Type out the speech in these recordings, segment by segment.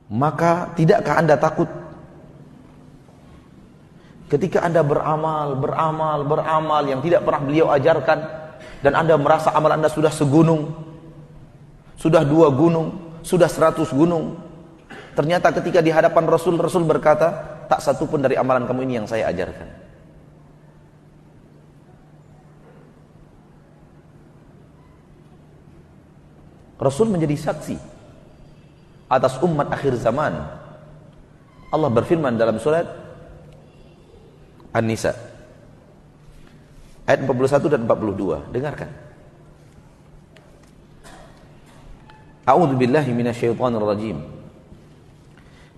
Maka tidakkah Anda takut ketika Anda beramal yang tidak pernah beliau ajarkan, dan Anda merasa amal Anda sudah segunung, sudah 2 gunung, sudah 100 gunung. Ternyata ketika di hadapan Rasul berkata, tak satu pun dari amalan kamu ini yang saya ajarkan. Rasul menjadi saksi atas umat akhir zaman. Allah berfirman dalam surat An-Nisa ayat 41 dan 42. Dengarkan. A'udzu billahi minasyaitonir rajim.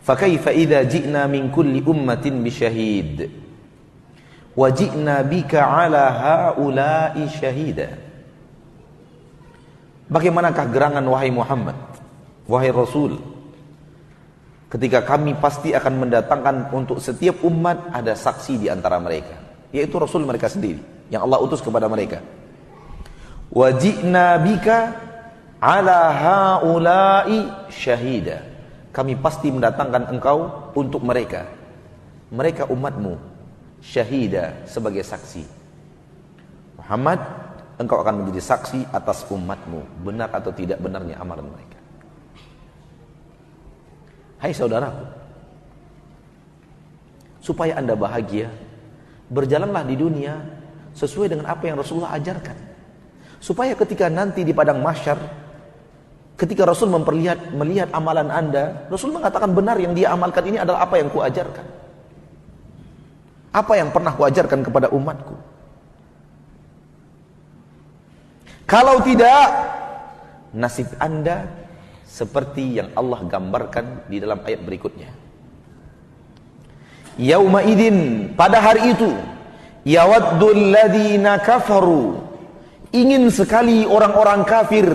Fa kaifa idza ji'na min kulli ummatin bisyahid wa ji'na bika 'ala haula'i syahida. Bagaimanakah gerangan wahai Muhammad, wahai Rasul, ketika kami pasti akan mendatangkan untuk setiap umat ada saksi di antara mereka, yaitu Rasul mereka sendiri yang Allah utus kepada mereka. Wa ji'na bika 'ala haula'i syahida. Kami pasti mendatangkan engkau untuk mereka umatmu, syahida, sebagai saksi. Muhammad, engkau akan menjadi saksi atas umatmu, benar atau tidak benarnya amalan mereka. Hai saudaraku, supaya Anda bahagia, berjalanlah di dunia sesuai dengan apa yang Rasulullah ajarkan. Supaya ketika nanti di padang mahsyar, ketika Rasul melihat amalan Anda, Rasul mengatakan benar yang dia amalkan ini adalah apa yang kuajarkan. Apa yang pernah kuajarkan kepada umatku. Kalau tidak, nasib Anda seperti yang Allah gambarkan di dalam ayat berikutnya. Yauma idin, pada hari itu, yawaddul ladzina kafaru, ingin sekali orang-orang kafir,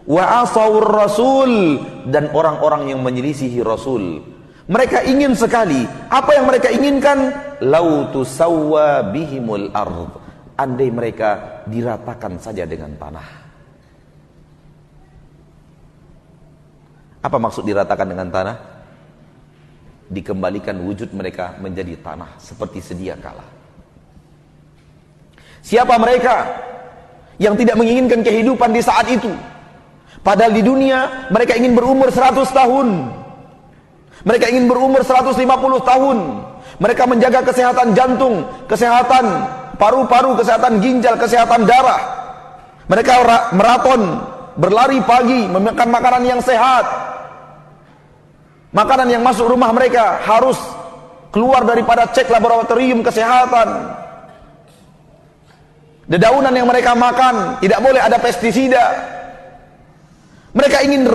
wa asawur rasul, dan orang-orang yang menyelisihi Rasul. Mereka ingin sekali, apa yang mereka inginkan? Lau tusawwa bihimul ard, andai mereka diratakan saja dengan tanah. Apa maksud diratakan dengan tanah? Dikembalikan wujud mereka menjadi tanah seperti sedia kala. Siapa mereka yang tidak menginginkan kehidupan di saat itu? Padahal di dunia mereka ingin berumur 100 tahun. Mereka ingin berumur 150 tahun. Mereka menjaga kesehatan jantung, kesehatan paru-paru, kesehatan ginjal, kesehatan darah. Mereka maraton, berlari pagi, memakan makanan yang sehat. Makanan yang masuk rumah mereka harus keluar daripada cek laboratorium kesehatan. Dedaunan yang mereka makan tidak boleh ada pestisida. Mereka ingin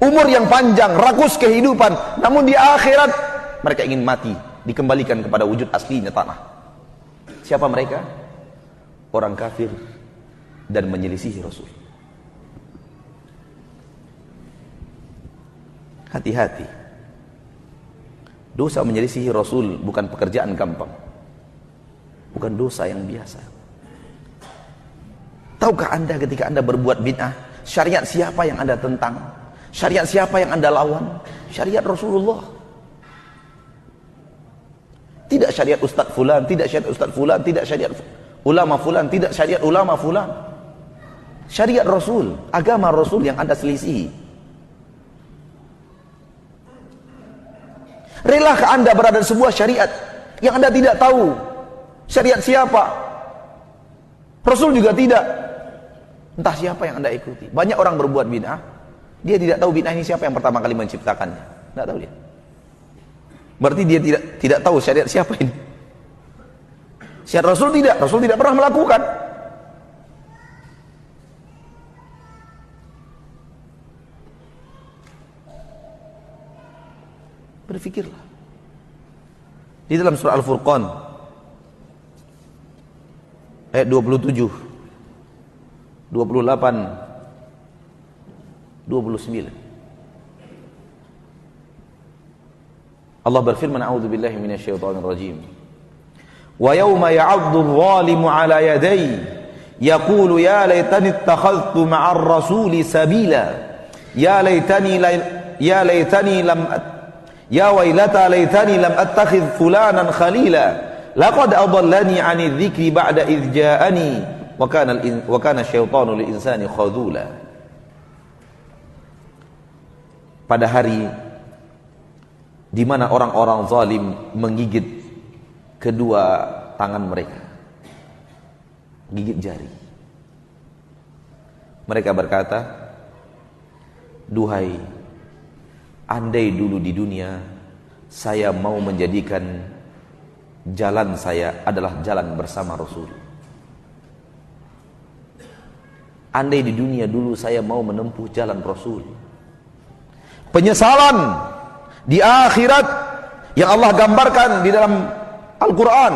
umur yang panjang, rakus kehidupan, namun di akhirat mereka ingin mati, dikembalikan kepada wujud aslinya tanah. Siapa mereka? Orang kafir dan menyelisihi Rasul. Hati-hati. Dosa menyelisihi Rasul bukan pekerjaan gampang, bukan dosa yang biasa. Tahukah Anda ketika Anda berbuat bid'ah, syariat siapa yang Anda tentang? Syariat siapa yang Anda lawan? Syariat Rasulullah. Tidak syariat Ustaz Fulan, tidak syariat Ustaz Fulan, tidak syariat ulama Fulan, tidak syariat ulama Fulan. Syariat Rasul, agama Rasul yang Anda selisihi. Relakah Anda berada di sebuah syariat yang Anda tidak tahu syariat siapa? Rasul juga tidak. Entah siapa yang Anda ikuti. Banyak orang berbuat bid'ah, dia tidak tahu bid'ah ini siapa yang pertama kali menciptakannya. Tidak tahu dia. Berarti dia tidak tahu syariat siapa ini. Syariat Rasul tidak pernah melakukan. Berfikirlah. Di dalam surah Al-Furqan ayat 27, 28, 29. Allah berfirman, a'udzu billahi minasyaitonir rajim. Wa yauma ya'addu adh-dhalimu 'ala yadayhi yaqulu ya laitani ittakhadhtu ma'ar rasuli sabila ya laitani ya laitani lam ya wailata laitani lam attakhidh fulanan khalila laqad adallani 'ani dzikri ba'da idh ja'ani wa kana syaitanu lil insani khadula. Pada hari di mana orang-orang zalim menggigit kedua tangan mereka, gigit jari. Mereka berkata, duhai, andai dulu di dunia saya mau menjadikan jalan saya adalah jalan bersama Rasul. Andai di dunia dulu saya mau menempuh jalan Rasul. Penyesalan di akhirat yang Allah gambarkan di dalam Al-Quran,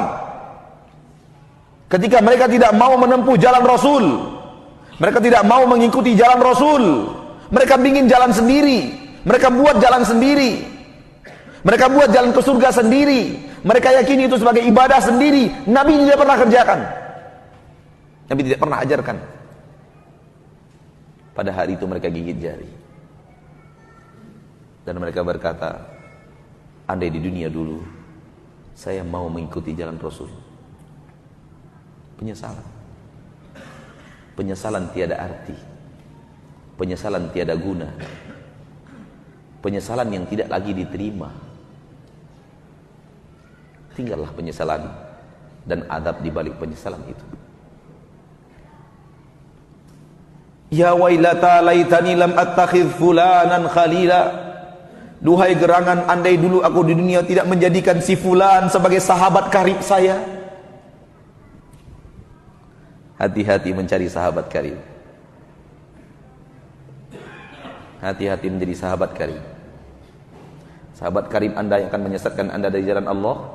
ketika mereka tidak mau menempuh jalan Rasul, mereka tidak mau mengikuti jalan Rasul, mereka ingin jalan sendiri, mereka buat jalan sendiri, mereka buat jalan ke surga sendiri, mereka yakini itu sebagai ibadah sendiri. Nabi tidak pernah kerjakan, Nabi tidak pernah ajarkan. Pada hari itu mereka gigit jari dan mereka berkata, andai di dunia dulu saya mau mengikuti jalan Rasul. Penyesalan, penyesalan tiada arti, penyesalan tiada guna, penyesalan yang tidak lagi diterima. Tinggallah penyesalan dan adab di balik penyesalan itu. Ya wailata laitani lam attakhidh fulanan khalila. Duhai gerangan, andai dulu aku di dunia tidak menjadikan si fulan sebagai sahabat karib saya. Hati-hati mencari sahabat karib. Hati-hati menjadi sahabat karib. Sahabat karib Anda yang akan menyesatkan Anda dari jalan Allah.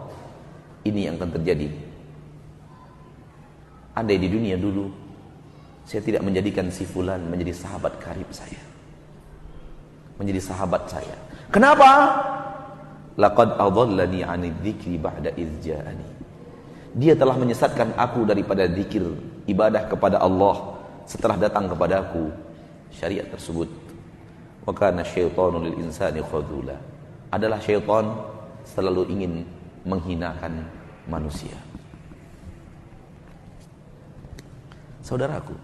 Ini yang akan terjadi. Andai di dunia dulu saya tidak menjadikan si fulan menjadi sahabat karib saya, menjadi sahabat saya. Kenapa? Laqad adallani 'ani dzikri ba'da idz ja'ani. Dia telah menyesatkan aku daripada zikir ibadah kepada Allah setelah datang kepadaku syariat tersebut. Wa kana syaitanu lil insani khadula. Adalah syaitan selalu ingin menghinakan manusia. Saudaraku,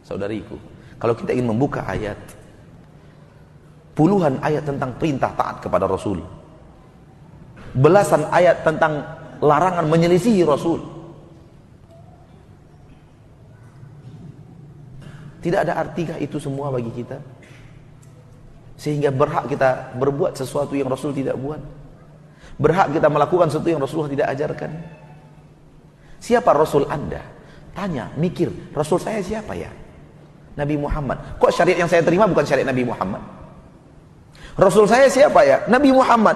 saudariku, kalau kita ingin membuka ayat, puluhan ayat tentang perintah taat kepada Rasul, belasan ayat tentang larangan menyelisihi Rasul. Tidak ada artikah itu semua bagi kita? Sehingga berhak kita berbuat sesuatu yang Rasul tidak buat, berhak kita melakukan sesuatu yang Rasulullah tidak ajarkan. Siapa Rasul Anda? Tanya, mikir, Rasul saya siapa ya? Nabi Muhammad. Kok syariat yang saya terima bukan syariat Nabi Muhammad? Rasul saya siapa ya? Nabi Muhammad.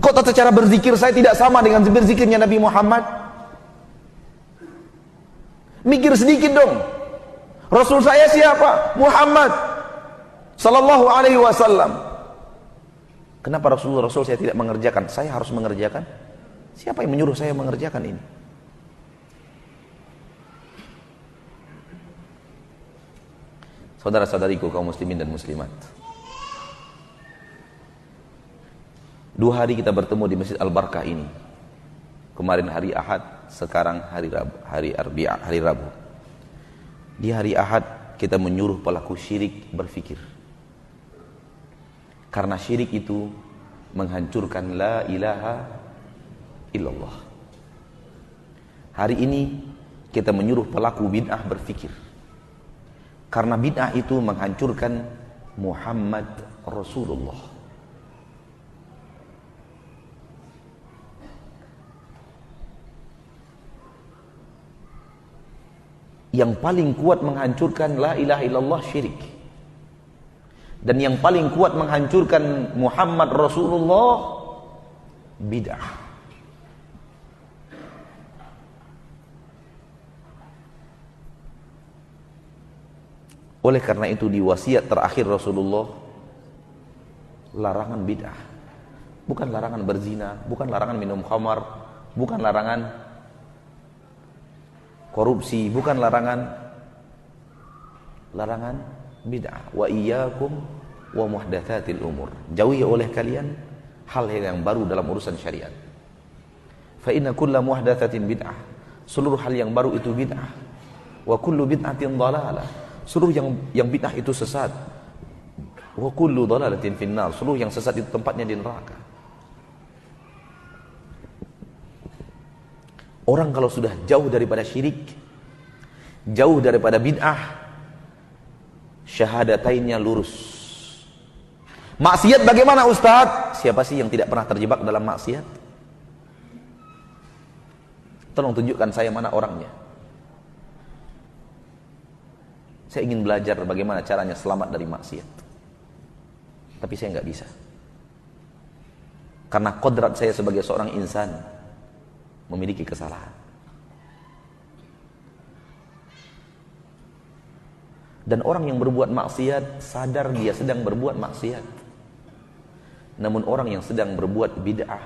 Kok tata cara berzikir saya tidak sama dengan berzikirnya Nabi Muhammad? Mikir sedikit dong. Rasul saya siapa? Muhammad sallallahu alaihi wasallam. Kenapa Rasul saya tidak mengerjakan? Saya harus mengerjakan? Siapa yang menyuruh saya mengerjakan ini? Saudara-saudariku kaum muslimin dan muslimat, 2 hari kita bertemu di Masjid Al-Barkah ini. Kemarin hari Ahad, sekarang hari Rabu. Di hari Ahad kita menyuruh pelaku syirik berfikir. Karena syirik itu menghancurkan la ilaha illallah. Hari ini kita menyuruh pelaku bid'ah berfikir. Karena bid'ah itu menghancurkan Muhammad Rasulullah. Yang paling kuat menghancurkan la ilaha illallah syirik. Dan yang paling kuat menghancurkan Muhammad Rasulullah bid'ah. Oleh karena itu di wasiat terakhir Rasulullah, larangan bid'ah. Bukan larangan berzina, bukan larangan minum khamar, bukan larangan korupsi, bukan larangan bid'ah. Wa iyyakum wa muhdatsatil umur. Jauhi oleh kalian hal yang baru dalam urusan syariat. Fa inna kulla muhdatsatin bid'ah. Seluruh hal yang baru itu bid'ah. Wa kullu bid'atin dhalalah. Seluruh yang bid'ah itu sesat. Wa kullu dhalalatin finnar. Seluruh yang sesat itu tempatnya di neraka. Orang kalau sudah jauh daripada syirik, jauh daripada bid'ah, syahadatainnya lurus. Maksiat bagaimana Ustaz? Siapa sih yang tidak pernah terjebak dalam maksiat? Tolong tunjukkan saya mana orangnya. Saya ingin belajar bagaimana caranya selamat dari maksiat. Tapi saya nggak bisa. Karena kodrat saya sebagai seorang insan memiliki kesalahan. Dan orang yang berbuat maksiat sadar dia sedang berbuat maksiat. Namun orang yang sedang berbuat bid'ah,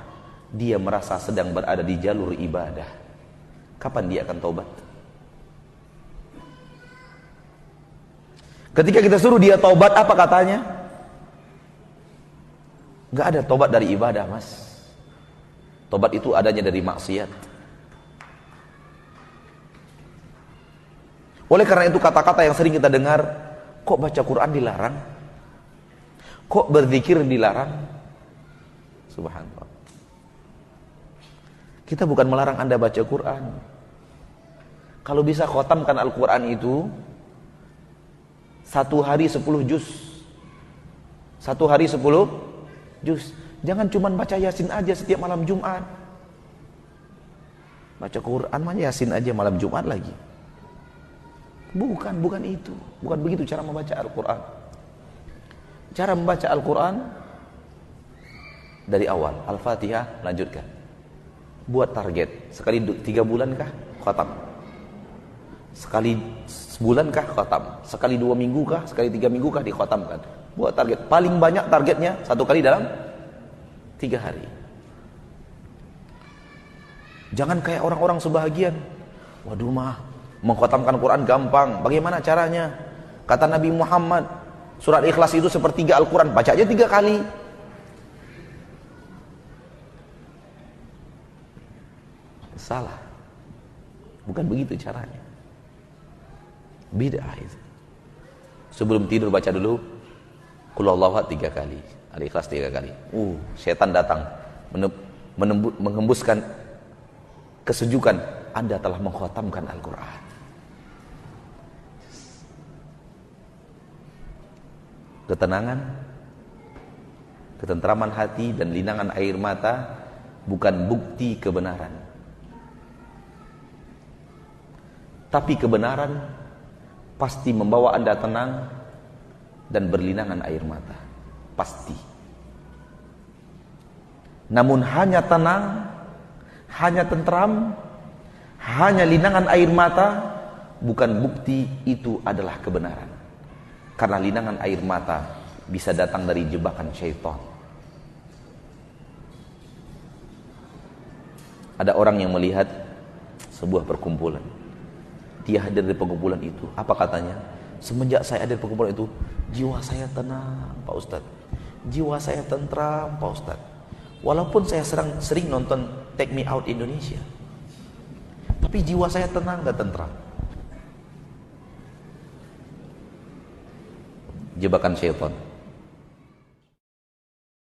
dia merasa sedang berada di jalur ibadah. Kapan dia akan taubat? Ketika kita suruh dia taubat, apa katanya? Gak ada taubat dari ibadah, mas. Taubat itu adanya dari maksiat. Oleh karena itu kata-kata yang sering kita dengar, kok baca Quran dilarang? Kok berzikir dilarang? Subhanallah. Kita bukan melarang Anda baca Quran. Kalau bisa khotamkan Al-Quran itu 1 hari 10 juz. 1 hari 10 juz. Jangan cuma baca Yasin aja setiap malam Jumat. Baca Quran mah Yasin aja malam Jumat lagi. Bukan itu. Bukan begitu cara membaca Al-Quran. Cara membaca Al-Quran dari awal. Al-Fatihah, lanjutkan. Buat target. Sekali 3 bulan kah? Khatam. Sekali sebulan kah? Khatam. Sekali 2 minggu kah? Sekali 3 minggu kah? Dikhatamkan. Buat target. Paling banyak targetnya 1 kali dalam 3 hari. Jangan kayak orang-orang sebahagian. Waduh mah, mengkhatamkan Quran gampang. Bagaimana caranya? Kata Nabi Muhammad, surat Ikhlas itu sepertiga Al-Quran. Baca aja 3 kali. Salah. Bukan begitu caranya. Bid'ah itu. Sebelum tidur baca dulu Qul Huwallahu Ahad 3 kali, Al-Ikhlas 3 kali. Setan datang menghembuskan kesejukan. Anda telah mengkhatamkan Al-Quran. Ketenangan, ketentraman hati dan linangan air mata bukan bukti kebenaran. Tapi kebenaran pasti membawa Anda tenang dan berlinangan air mata. Pasti. Namun hanya tenang, hanya tentram, hanya linangan air mata bukan bukti itu adalah kebenaran. Karena linangan air mata bisa datang dari jebakan syaitan. Ada orang yang melihat sebuah perkumpulan. Dia hadir di perkumpulan itu. Apa katanya? Semenjak saya hadir di perkumpulan itu, jiwa saya tenang, Pak Ustadz. Jiwa saya tentram, Pak Ustadz. Walaupun saya sering nonton Take Me Out Indonesia, tapi jiwa saya tenang dan tentram. Jebakan syaitan.